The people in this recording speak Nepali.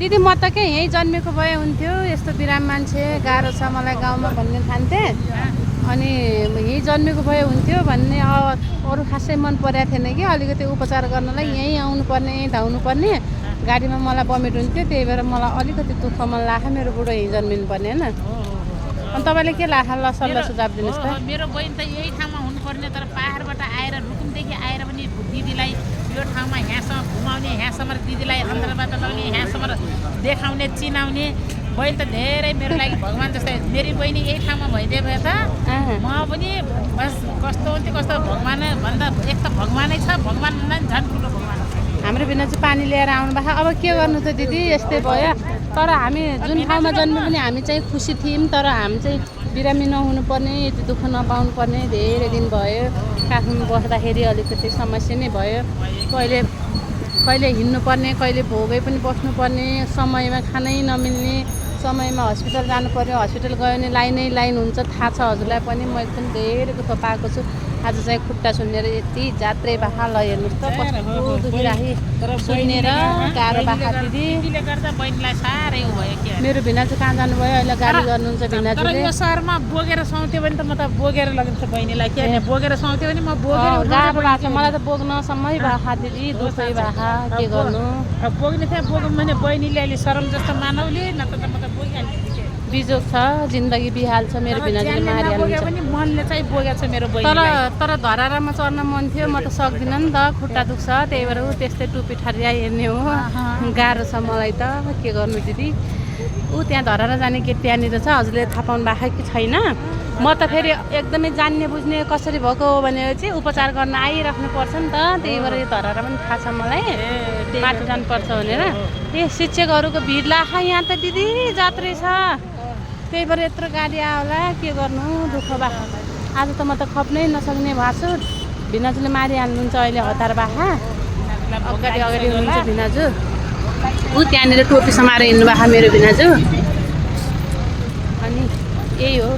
दिदी म त के यहीँ जन्मेको भए हुन्थ्यो, यस्तो बिराम मान्छे गाह्रो छ मलाई गाउँमा भन्ने ठान्थेँ। अनि यहीँ जन्मेको भए हुन्थ्यो भन्ने अरू खासै मन परेको थिएन कि अलिकति उपचार गर्नलाई यहीँ आउनुपर्ने धाउनुपर्ने गाडीमा मलाई बमिट हुन्थ्यो। त्यही भएर मलाई अलिकति दुःख मन लाग्यो मेरो बुढो यहीँ जन्मिनु पर्ने होइन। अनि तपाईँले के लाग्छ ल सल्लाह सुझाव दिनुहोस् त। मेरो बहिनी त यही ठाउँमा हुनुपर्ने, तर पाहाडबाट आएर रुकुमदेखि आएर पनि दिदीलाई यो ठाउँमा यहाँसम्म घुमाउने, यहाँसम्म दिदीलाई अन्तर्वार्ता लगाउने, यहाँसम्म देखाउने चिनाउने बहिनी त धेरै मेरो लागि भगवान् जस्तै। मेरी बहिनी यही ठाउँमा भइदिए भए त म पनि बस कस्तो हुन्थ्यो कस्तो भगवान् भन्दा एक त भगवानै छ, भगवान् भन्दा पनि झन् ठुलो भगवान् छ। हाम्रो बिना चाहिँ पानी लिएर आउनु भएको। अब के गर्नु त दिदी, यस्तै भयो। तर हामी जुन ठाउँमा जन्मे पनि हामी चाहिँ खुसी थियौँ, तर हामी चाहिँ बिरामी नहुनु पर्ने, यति दुःख नपाउनु पर्ने धेरै दिन भयो। काठमाडौँ बस्दाखेरि अलिकति समस्या नै भयो। कहिले हिँड्नुपर्ने, कहिले भोगै पनि बस्नुपर्ने, समयमा खानै नमिल्ने, समयमा हस्पिटल जानु पर्यो। हस्पिटल गयो भने लाइन हुन्छ, थाहा छ हजुरलाई पनि। म एकदम धेरै दुःख पाएको छु। आज चाहिँ खुट्टा सुन्नेर यति जात्रै बाखा ल हेर्नुहोस् त कस्तो दुखिराखी सुन्नेर गाह्रो बाखा दिदी। दिदीले गर्दा बहिनीलाई साह्रै उ भयो के। मेरो भिनाजु कहाँ जानुभयो अहिले? गाडी गर्नुहुन्छ तर भिनाजुले। यो सहरमा बोकेर सुहाउँथ्यो भने त म त बोकेर लगिन्छ बहिनीलाई। के बोकेर सुहाउँथ्यो भने म बोकेर गाह्रो भएको छ मलाई त बोक्नसम्मै बाखा दिदी, दुःखै बाखा के गर्नु। अब बोक्ने थिएँ बोकौँ भने बहिनीले अहिले शरम जस्तो मानौले, नत्र त म त बोकिहाल्थेँ। बिजोग छ, जिन्दगी बिहाल छ। मेरो भिनाजुले मारिहाल्नुहुन्छ। पनि मनले चाहिँ बोकेको छ मेरो बहिनीलाई। तर धरारामा चढ्न मन थियो, म त सक्दिनँ नि त, खुट्टा दुख्छ। त्यही भएर त्यस्तै टुपी ठरिया हेर्ने हो। गाह्रो छ मलाई त के गर्नु दिदी। त्यहाँ धरारा जाने गेट त्यहाँनिर छ, हजुरले थाहा पाउनु भएको कि छैन। म त फेरि एकदमै जान्ने बुझ्ने कसरी भएको हो भनेर चाहिँ उपचार गर्न आइराख्नु पर्छ नि त। त्यही भएर यो धरारा पनि थाहा छ मलाई, माथि जानुपर्छ भनेर। शिक्षकहरूको भिड लाख यहाँ त दिदी, जात्रै छ। त्यही भएर यत्रो गाडी आयो होला, के गर्नु दुःख भएको। आज त म त खप्नै नसक्ने भएको छु। भिनाजुले मारिहाल्नुहुन्छ अहिले हतार बाखा। अगाडि हुनुहुन्छ भिनाजु। त्यहाँनिर टोपी समाएर हिँड्नु भएको मेरो भिनाजु। अनि यही हो।